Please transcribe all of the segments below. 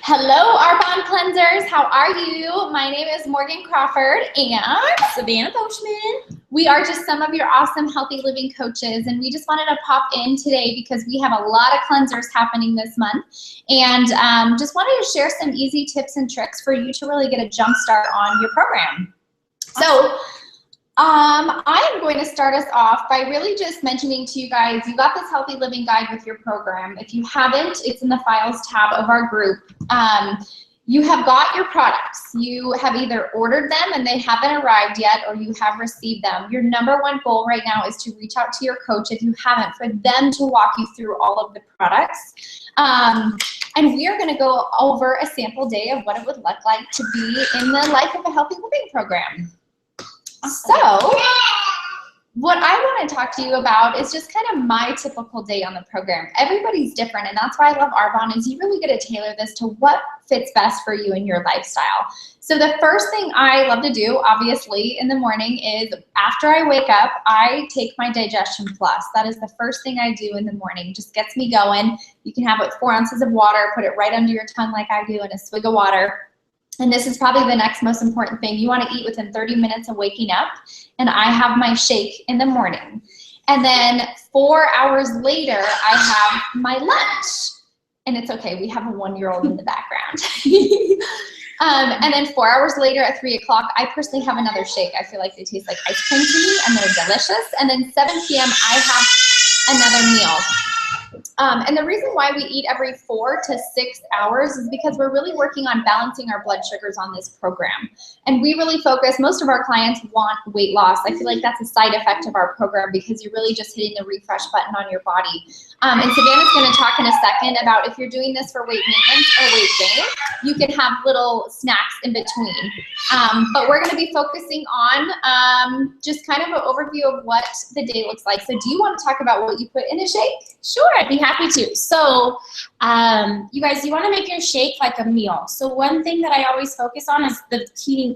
Hello, Arbonne cleansers. How are you? My name is Morgan Crawford and Savannah Boschman. We are just some of your awesome healthy living coaches, and we just wanted to pop in today because we have a lot of cleansers happening this month, and just wanted to share some easy tips and tricks for you to really get a jump start on your program. So I am going to start us off by really just mentioning to you guys, you got this healthy living guide with your program. If you haven't, it's in the files tab of our group. You have got your products. You have either ordered them and they haven't arrived yet, or you have received them. Your number one goal right now is to reach out to your coach if you haven't, for them to walk you through all of the products. And we are going to go over a sample day of what it would look like to be in the Life of a Healthy Living program. So, what I want to talk to you about is just kind of my typical day on the program. Everybody's different, and that's why I love Arbonne, is you really get to tailor this to what fits best for you in your lifestyle. So the first thing I love to do, obviously, in the morning is after I wake up, I take my Digestion Plus. That is the first thing I do in the morning. Just gets me going. You can have it 4 ounces of water, put it right under your tongue like I do, and a swig of water. And this is probably the next most important thing. You want to eat within 30 minutes of waking up, and I have my shake in the morning. And then 4 hours later, I have my lunch. And it's okay, we have a 1-year-old in the background. And then 4 hours later at 3 o'clock, I personally have another shake. I feel like they taste like ice cream to me, and they're delicious. And then 7 p.m., I have another meal. And the reason why we eat every 4 to 6 hours is because we're really working on balancing our blood sugars on this program. And we really focus, most of our clients want weight loss. I feel like that's a side effect of our program because you're really just hitting the refresh button on your body. And Savannah's going to talk in a second about if you're doing this for weight maintenance or weight gain, you can have little snacks in between. But we're going to be focusing on just kind of an overview of what the day looks like. So do you want to talk about what you put in a shake? Sure, I'd be happy to. So, you guys, you want to make your shake like a meal. So one thing that I always focus on is the key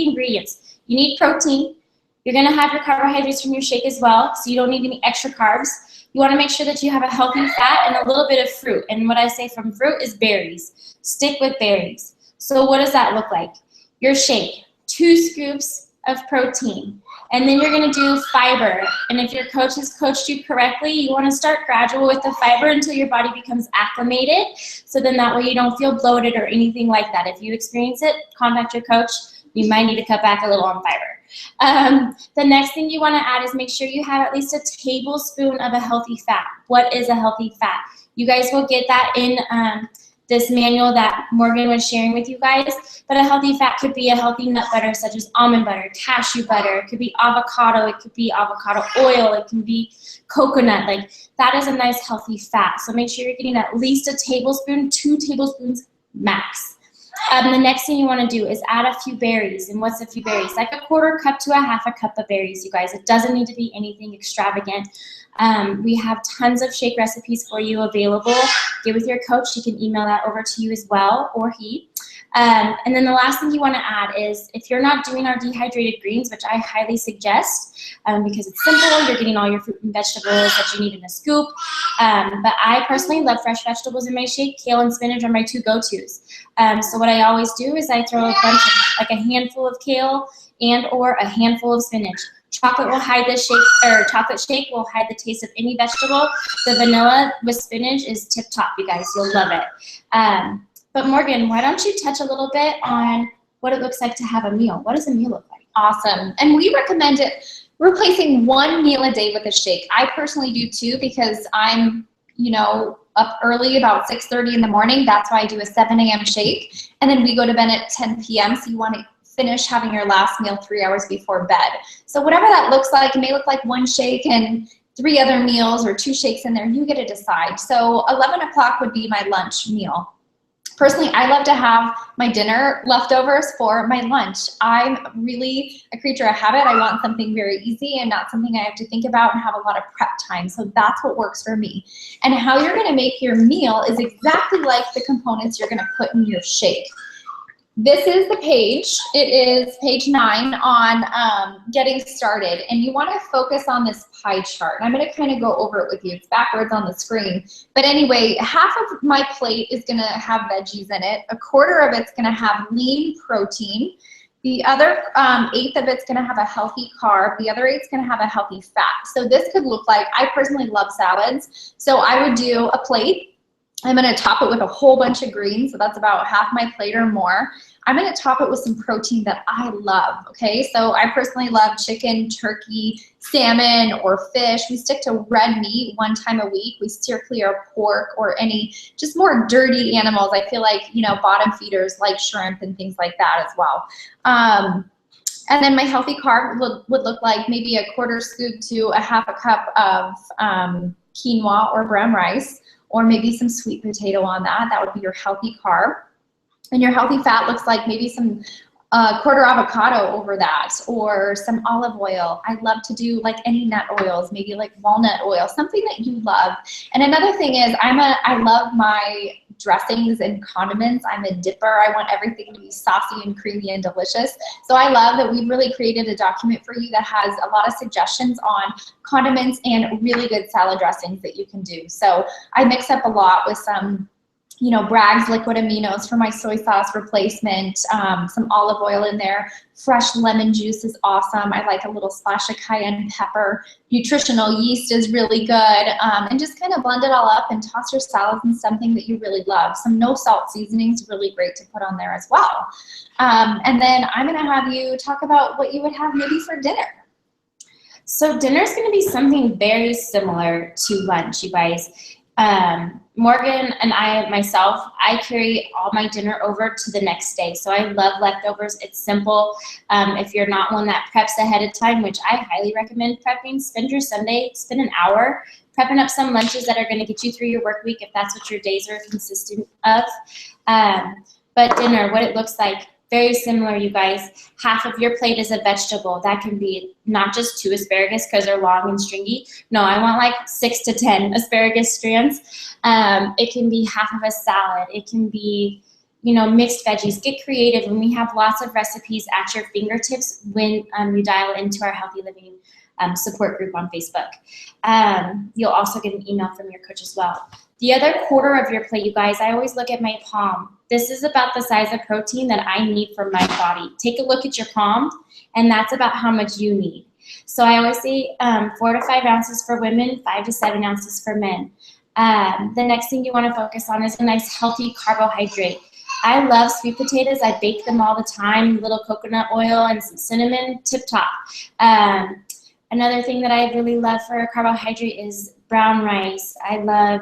ingredients. You need protein. You're going to have your carbohydrates from your shake as well, so you don't need any extra carbs. You want to make sure that you have a healthy fat and a little bit of fruit. And what I say from fruit is berries. Stick with berries. So what does that look like? Your shake, 2 scoops of protein. And then you're going to do fiber. And if your coach has coached you correctly, you want to start gradual with the fiber until your body becomes acclimated. So then that way you don't feel bloated or anything like that. If you experience it, contact your coach. You might need to cut back a little on fiber. The next thing you want to add is make sure you have at least a tablespoon of a healthy fat. What is a healthy fat? You guys will get that in this manual that Morgan was sharing with you guys, but a healthy fat could be a healthy nut butter such as almond butter, cashew butter, it could be avocado, it could be avocado oil, it can be coconut. Like, that is a nice healthy fat. So make sure you're getting at least a tablespoon, 2 tablespoons max. The next thing you want to do is add a few berries. And what's a few berries? Like a 1/4 cup to a 1/2 cup of berries, you guys. It doesn't need to be anything extravagant. We have tons of shake recipes for you available. Get with your coach. She can email that over to you as well, or he. And then the last thing you want to add is, if you're not doing our dehydrated greens, which I highly suggest because it's simple, you're getting all your fruit and vegetables that you need in a scoop. But I personally love fresh vegetables in my shake. Kale and spinach are my 2 go-tos. So what I always do is I throw a bunch of, like a handful of kale and or a handful of spinach. Chocolate will hide the shake, or chocolate shake will hide the taste of any vegetable. The vanilla with spinach is tip top, you guys. You'll love it. But Morgan, why don't you touch a little bit on what it looks like to have a meal? What does a meal look like? Awesome. And we recommend it replacing 1 meal a day with a shake. I personally do too, because I'm, up early, about 6:30 in the morning. That's why I do a 7 a.m. shake. And then we go to bed at 10 p.m. So you want to finish having your last meal 3 hours before bed. So whatever that looks like, it may look like 1 shake and 3 other meals, or 2 shakes in there. You get to decide. So 11 o'clock would be my lunch meal. Personally, I love to have my dinner leftovers for my lunch. I'm really a creature of habit. I want something very easy and not something I have to think about and have a lot of prep time. So that's what works for me. And how you're going to make your meal is exactly like the components you're going to put in your shake. This is the page. It is page 9 on getting started, and you want to focus on this pie chart. I'm going to kind of go over it with you. It's backwards on the screen. But anyway, half of my plate is going to have veggies in it. A quarter of it's going to have lean protein. The other eighth of it's going to have a healthy carb. The other eighth is going to have a healthy fat. So this could look like, I personally love salads, so I would do a plate. I'm going to top it with a whole bunch of greens, so that's about half my plate or more. I'm going to top it with some protein that I love, okay? So I personally love chicken, turkey, salmon, or fish. We stick to red meat 1 time a week. We steer clear of pork or any just more dirty animals. I feel like, you know, bottom feeders like shrimp and things like that as well. And then my healthy carb would look like maybe a quarter scoop to a half a cup of quinoa or brown rice, or maybe some sweet potato on that. That would be your healthy carb. And your healthy fat looks like maybe some quarter avocado over that, or some olive oil. I love to do like any nut oils, maybe like walnut oil, something that you love. And another thing is I love my dressings and condiments. I'm a dipper. I want everything to be saucy and creamy and delicious. So I love that we've really created a document for you that has a lot of suggestions on condiments and really good salad dressings that you can do. So I mix up a lot with some, you know, Bragg's liquid aminos for my soy sauce replacement, some olive oil in there. Fresh lemon juice is awesome. I like a little splash of cayenne pepper. Nutritional yeast is really good. And just kind of blend it all up and toss your salads in something that you really love. Some no salt seasoning is really great to put on there as well. And then I'm going to have you talk about what you would have maybe for dinner. So dinner is going to be something very similar to lunch, you guys. Morgan and I carry all my dinner over to the next day. So I love leftovers. It's simple. If you're not one that preps ahead of time, which I highly recommend prepping, spend your Sunday, spend an hour prepping up some lunches that are going to get you through your work week if that's what your days are consistent of. But dinner, what it looks like, very similar, you guys. Half of your plate is a vegetable. That can be not just 2 asparagus because they're long and stringy. No, I want like 6 to 10 asparagus strands. It can be half of a salad. It can be, you know, mixed veggies. Get creative. And we have lots of recipes at your fingertips when you dial into our Healthy Living support group on Facebook. You'll also get an email from your coach as well. The other quarter of your plate, you guys, I always look at my palm. This is about the size of protein that I need for my body. Take a look at your palm, and that's about how much you need. So I always say 4 to 5 ounces for women, 5 to 7 ounces for men. The next thing you want to focus on is a nice healthy carbohydrate. I love sweet potatoes. I bake them all the time, a little coconut oil and some cinnamon, tip top. Another thing that I really love for a carbohydrate is brown rice. I love,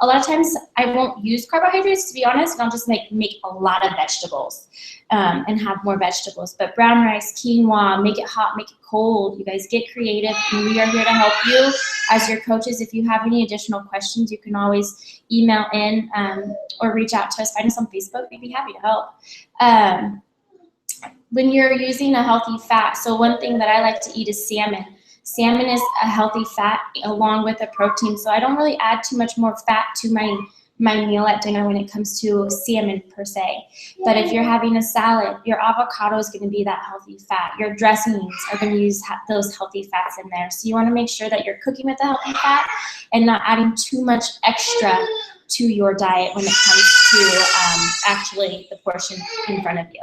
a lot of times I won't use carbohydrates, to be honest, and I'll just make a lot of vegetables and have more vegetables. But brown rice, quinoa, make it hot, make it cold. You guys get creative, and we are here to help you as your coaches. If you have any additional questions, you can always email in or reach out to us. Find us on Facebook. We'd be happy to help. When you're using a healthy fat, so one thing that I like to eat is salmon. Salmon is a healthy fat along with a protein, so I don't really add too much more fat to my meal at dinner when it comes to salmon per se. But if you're having a salad, your avocado is going to be that healthy fat. Your dressings are going to use those healthy fats in there. So you want to make sure that you're cooking with a healthy fat and not adding too much extra to your diet when it comes to actually the portion in front of you.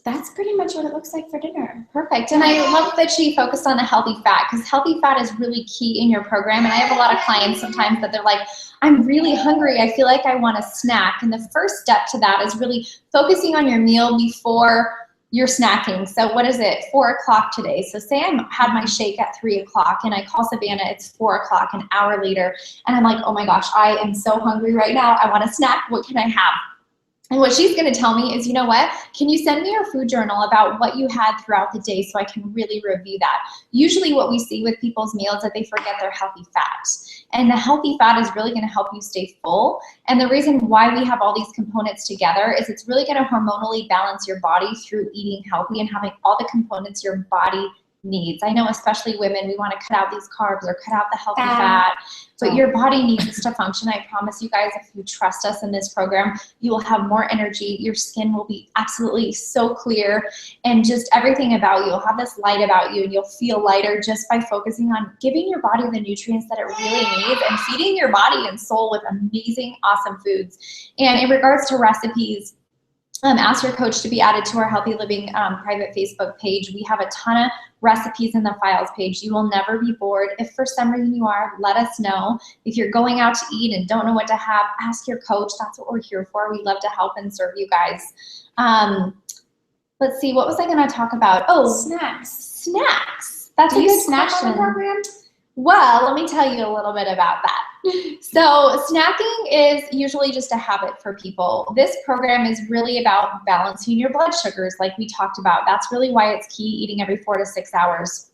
That's pretty much what it looks like for dinner. Perfect. And I love that she focused on the healthy fat, because healthy fat is really key in your program. And I have a lot of clients sometimes that they're like, I'm really hungry. I feel like I want a snack. And the first step to that is really focusing on your meal before you're snacking. So what is it? 4 o'clock today. So say I had my shake at 3 o'clock and I call Savannah, it's 4 o'clock, an hour later. And I'm like, oh my gosh, I am so hungry right now. I want a snack. What can I have? And what she's going to tell me is, you know what, can you send me your food journal about what you had throughout the day so I can really review that? Usually what we see with people's meals is that they forget their healthy fats. And the healthy fat is really going to help you stay full. And the reason why we have all these components together is it's really going to hormonally balance your body through eating healthy and having all the components your body needs. I know especially women, we want to cut out these carbs or cut out the healthy fat, but your body needs this to function. I promise you guys, if you trust us in this program, you will have more energy. Your skin will be absolutely so clear, and just everything about you. You'll have this light about you, and you'll feel lighter just by focusing on giving your body the nutrients that it really needs and feeding your body and soul with amazing, awesome foods. And in regards to recipes, ask your coach to be added to our Healthy Living private Facebook page. We have a ton of recipes in the files page. You will never be bored. If for some reason you are, let us know. If you're going out to eat and don't know what to have, ask your coach. That's what we're here for. We love to help and serve you guys. Let's see, what was I going to talk about? Oh, snacks. Snacks. That's a good question. Program. Well, let me tell you a little bit about that. So snacking is usually just a habit for people. This program is really about balancing your blood sugars like we talked about. That's really why it's key, eating every 4 to 6 hours.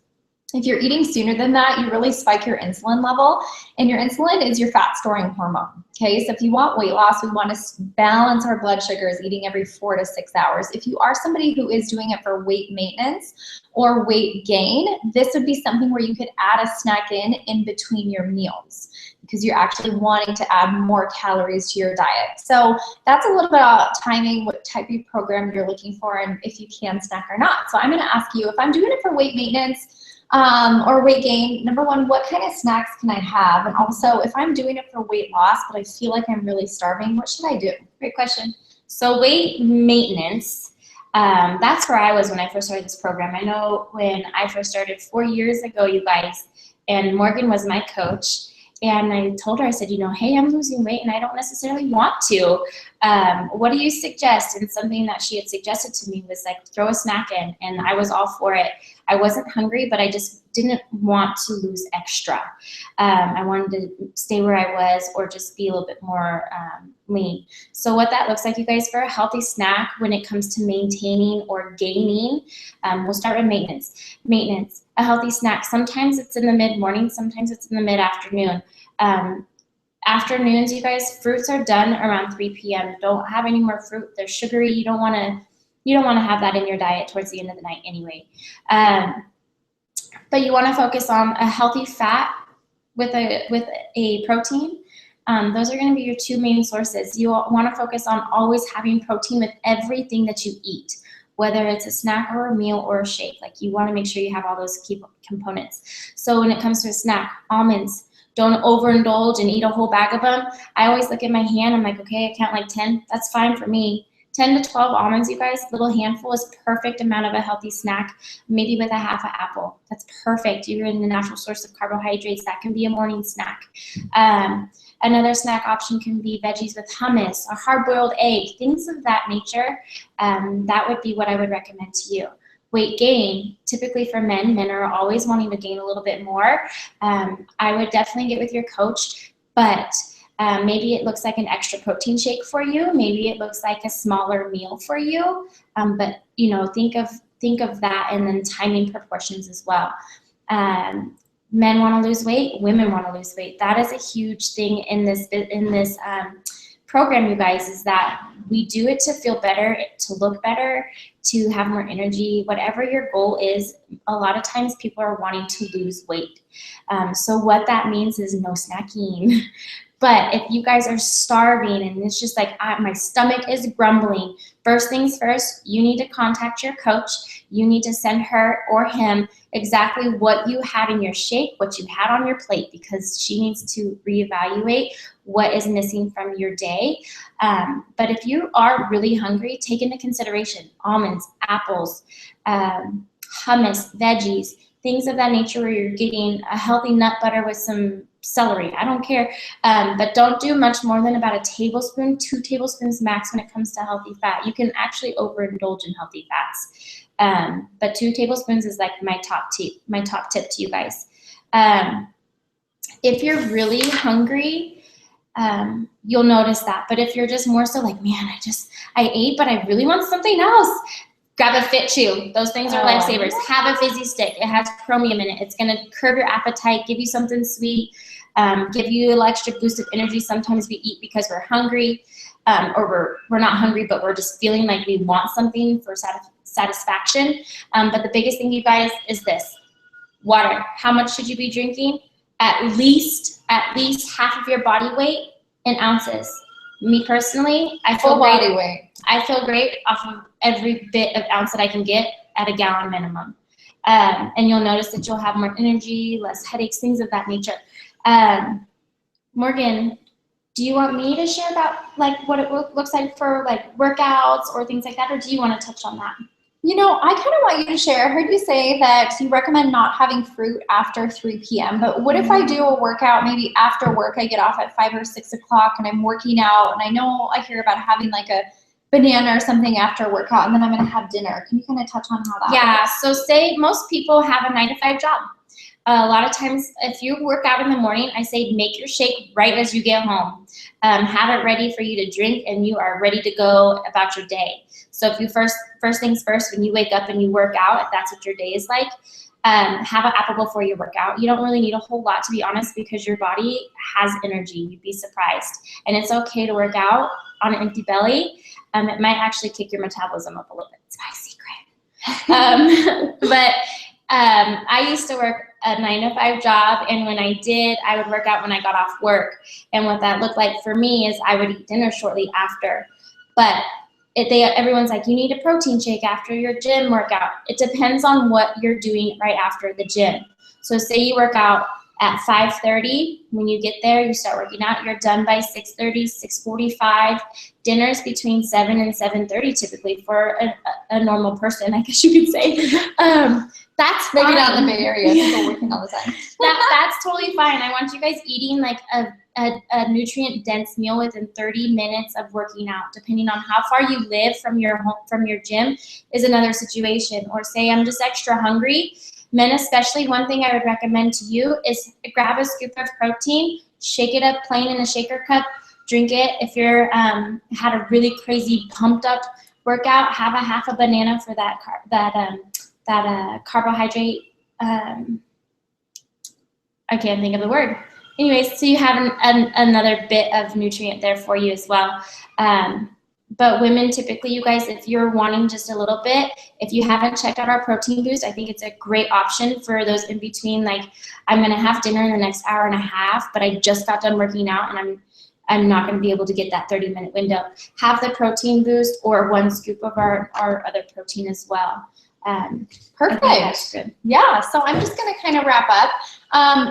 If you're eating sooner than that, you really spike your insulin level, and your insulin is your fat storing hormone. Okay, so if you want weight loss, we want to balance our blood sugars, eating every 4 to 6 hours. If you are somebody who is doing it for weight maintenance or weight gain, this would be something where you could add a snack in between your meals, because you're actually wanting to add more calories to your diet. So that's a little bit about timing, what type of program you're looking for, and if you can snack or not. So I'm going to ask you, if I'm doing it for weight maintenance or weight gain, number one, what kind of snacks can I have? And also, if I'm doing it for weight loss, but I feel like I'm really starving, what should I do? Great question. So weight maintenance, that's where I was when I first started this program. I know when I first started 4 years ago, you guys, and Morgan was my coach. And I told her, I said, you know, hey, I'm losing weight and I don't necessarily want to. What do you suggest? And something that she had suggested to me was like, throw a snack in. And I was all for it. I wasn't hungry, but I just didn't want to lose extra. I wanted to stay where I was or just be a little bit more lean. So what that looks like, you guys, for a healthy snack when it comes to maintaining or gaining, we'll start with maintenance. Maintenance, a healthy snack. Sometimes it's in the mid-morning, sometimes it's in the mid-afternoon. Afternoons, you guys, fruits are done around 3 p.m. Don't have any more fruit. They're sugary. You don't want to have that in your diet towards the end of the night anyway. But you want to focus on a healthy fat with a protein. Those are going to be your two main sources. You want to focus on always having protein with everything that you eat, whether it's a snack or a meal or a shake. Like, you want to make sure you have all those key components. So when it comes to a snack, almonds, don't overindulge and eat a whole bag of them. I always look at my hand. I'm like, okay, I count like 10. That's fine for me. 10 to 12 almonds, you guys, little handful is perfect amount of a healthy snack, maybe with a half an apple. That's perfect. You're in the natural source of carbohydrates. That can be a morning snack. Another snack option can be veggies with hummus or hard-boiled egg, things of that nature. That would be what I would recommend to you. Weight gain, typically for men are always wanting to gain a little bit more. I would definitely get with your coach, but maybe it looks like an extra protein shake for you. Maybe it looks like a smaller meal for you. But you know, think of that, and then timing proportions as well. Men want to lose weight. Women want to lose weight. That is a huge thing in this program, you guys, is that we do it to feel better, to look better, to have more energy. Whatever your goal is, a lot of times people are wanting to lose weight. So what that means is no snacking. But if you guys are starving and it's just like, my stomach is grumbling, first things first, you need to contact your coach. You need to send her or him exactly what you had in your shake, what you had on your plate, because she needs to reevaluate what is missing from your day. But if you are really hungry, take into consideration almonds, apples, hummus, veggies, things of that nature, where you're getting a healthy nut butter with some celery. I don't care, but don't do much more than about a tablespoon, 2 tablespoons max when it comes to healthy fat. You can actually overindulge in healthy fats, but 2 tablespoons is like my top tip to you guys. If you're really hungry, you'll notice that. But if you're just more so like, man, I ate, but I really want something else, grab a Fit Chew. Those things are lifesavers. Have a fizzy stick. It has chromium in it. It's going to curb your appetite, give you something sweet, give you a little extra boost of energy. Sometimes we eat because we're hungry, or we're not hungry, but we're just feeling like we want something for satisfaction. But the biggest thing, you guys, is this. Water. How much should you be drinking? At least half of your body weight in ounces. Me personally, I feel great. Body weight. I feel great off of every bit of ounce that I can get at a gallon minimum. And you'll notice that you'll have more energy, less headaches, things of that nature. Morgan, do you want me to share about like what it looks like for like workouts or things like that, or do you want to touch on that? You know, I kind of want you to share. I heard you say that you recommend not having fruit after 3 p.m. But what if I do a workout, maybe after work, I get off at 5 or 6 o'clock and I'm working out, and I know I hear about having like a banana or something after a workout, and then I'm going to have dinner. Can you kind of touch on how that works? So say most people have a 9-to-5 job. A lot of times, if you work out in the morning, I say make your shake right as you get home. Have it ready for you to drink, and you are ready to go about your day. So if you first things first, when you wake up and you work out, if that's what your day is like, have an apple before you work out. You don't really need a whole lot, to be honest, because your body has energy. You'd be surprised. And it's okay to work out on an empty belly. It might actually kick your metabolism up a little bit. It's my secret. But I used to work a 9-to-5 job, and when I did, I would work out when I got off work. And what that looked like for me is I would eat dinner shortly after. But everyone's like, you need a protein shake after your gym workout. It depends on what you're doing right after the gym. So say you work out at 5:30. When you get there, you start working out. You're done by 6:30, 6:45. Dinner's between 7 and 7:30 typically for a normal person, I guess you could say. That's maybe fine. not in the Bay Area. People working all the time. That's totally fine. I want you guys eating like a nutrient-dense meal within 30 minutes of working out. Depending on how far you live from your home, from your gym, is another situation. Or say I'm just extra hungry. Men especially, one thing I would recommend to you is grab a scoop of protein, shake it up plain in a shaker cup, drink it. If you're had a really crazy pumped up workout, have a half a banana for that carbohydrate. I can't think of the word. Anyways, so you have another bit of nutrient there for you as well. But women, typically, you guys, if you're wanting just a little bit, if you haven't checked out our protein boost, I think it's a great option for those in between. Like, I'm going to have dinner in the next hour and a half, but I just got done working out, and I'm not going to be able to get that 30-minute window. Have the protein boost or 1 scoop of our other protein as well. Perfect. That's good. Yeah, so I'm just going to kind of wrap up.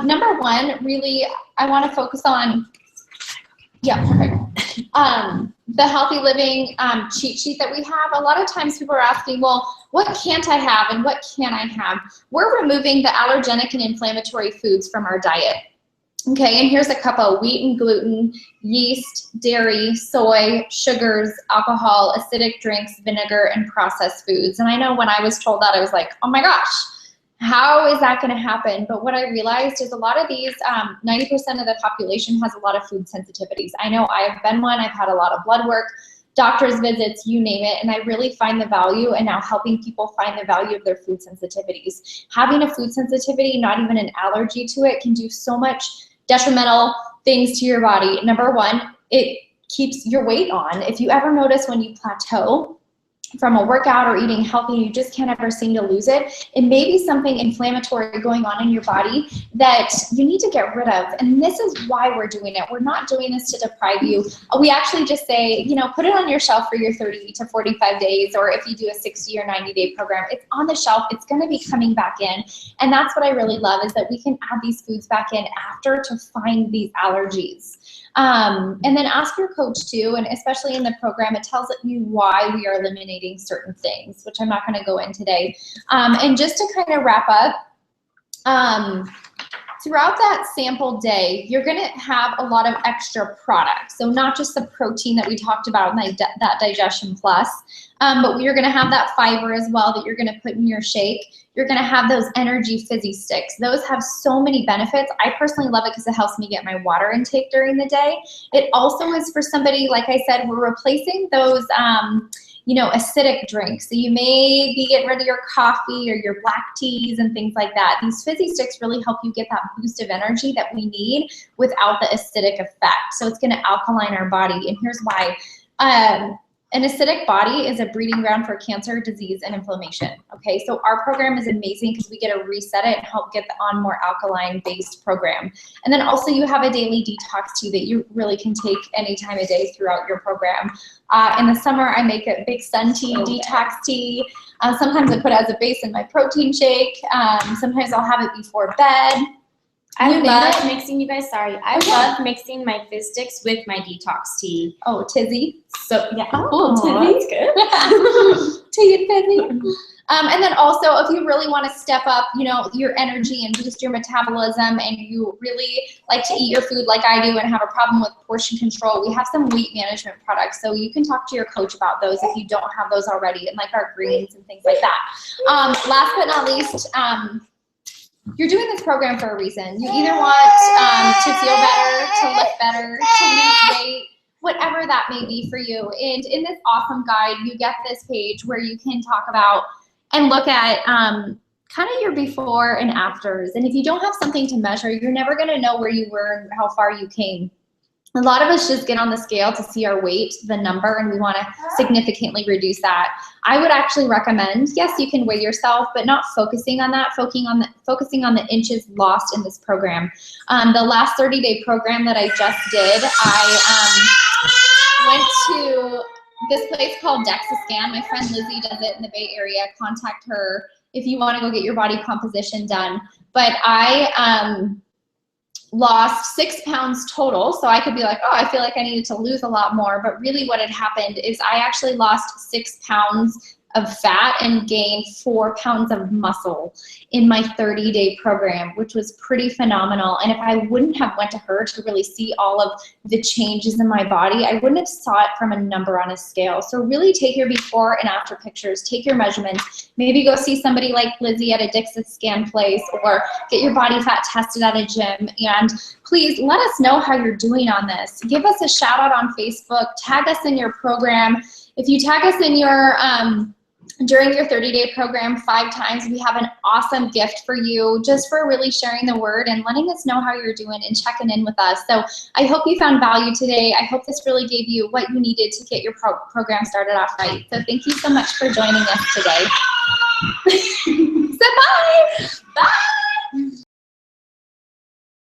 Number one, really, I want to focus on, perfect. The healthy living cheat sheet that we have. A lot of times people are asking, well, what can't I have and what can I have? We're removing the allergenic and inflammatory foods from our diet. Okay, and here's a couple: wheat and gluten, yeast, dairy, soy, sugars, alcohol, acidic drinks, vinegar, and processed foods. And I know when I was told that, I was like, oh my gosh, how is that going to happen? But what I realized is a lot of these, 90% of the population has a lot of food sensitivities. I know I've been one. I've had a lot of blood work, doctor's visits, you name it, and I really find the value in now helping people find the value of their food sensitivities. Having a food sensitivity, not even an allergy to it, can do so much detrimental things to your body. Number one, it keeps your weight on. If you ever notice when you plateau from a workout or eating healthy, you just can't ever seem to lose it. It may be something inflammatory going on in your body that you need to get rid of. And this is why we're doing it. We're not doing this to deprive you. We actually just say, put it on your shelf for your 30 to 45 days, or if you do a 60 or 90-day program, it's on the shelf. It's going to be coming back in. And that's what I really love, is that we can add these foods back in after to find these allergies. And then ask your coach too, and especially in the program, it tells you why we are eliminating certain things, which I'm not going to go in today. And just to kind of wrap up, throughout that sample day, you're going to have a lot of extra products. So not just the protein that we talked about, that Digestion Plus, but you're going to have that fiber as well that you're going to put in your shake. You're going to have those energy fizzy sticks. Those have so many benefits. I personally love it because it helps me get my water intake during the day. It also is for somebody, like I said, we're replacing those acidic drinks. So you may be getting rid of your coffee or your black teas and things like that. These fizzy sticks really help you get that boost of energy that we need without the acidic effect. So it's going to alkaline our body. And here's why. An acidic body is a breeding ground for cancer, disease, and inflammation. Okay, so our program is amazing because we get to reset it and help get on more alkaline-based program. And then also you have a daily detox tea that you really can take any time of day throughout your program. In the summer, I make a big sun tea, detox tea. Sometimes I put it as a base in my protein shake. Sometimes I'll have it before bed. I love mixing, you guys, sorry. I love mixing my fizz sticks with my detox tea. Oh, tizzy. So, yeah. Oh, Tizzy. That's good. Tea and fizzy. And then also, if you really want to step up, you know, your energy and boost your metabolism, and you really like to eat your food like I do and have a problem with portion control, we have some weight management products. So you can talk to your coach about those if you don't have those already, and like our greens and things like that. Last but not least, you're doing this program for a reason. You either want to feel better, to look better, to lose weight, whatever that may be for you. And in this awesome guide, you get this page where you can talk about and look at kind of your before and afters. And if you don't have something to measure, you're never going to know where you were and how far you came. A lot of us just get on the scale to see our weight, the number, and we want to significantly reduce that. I would actually recommend, yes, you can weigh yourself, but not focusing on that, focusing on the inches lost in this program. The last 30-day program that I just did, I went to this place called DEXA-Scan. My friend Lizzie does it in the Bay Area. Contact her if you want to go get your body composition done. But I lost 6 pounds total. So I could be like, oh, I feel like I needed to lose a lot more. But really what had happened is I actually lost 6 pounds of fat and gained 4 pounds of muscle in my 30-day program, which was pretty phenomenal. And if I wouldn't have went to her to really see all of the changes in my body, I wouldn't have saw it from a number on a scale. So really take your before and after pictures, take your measurements, maybe go see somebody like Lizzie at a DEXA-Scan place, or get your body fat tested at a gym. And please let us know how you're doing on this. Give us a shout out on Facebook, tag us in your program. If you tag us in your, during your 30-day program 5 times, we have an awesome gift for you just for really sharing the word and letting us know how you're doing and checking in with us. So I hope you found value today. I hope this really gave you what you needed to get your program started off right. So thank you so much for joining us today. So bye.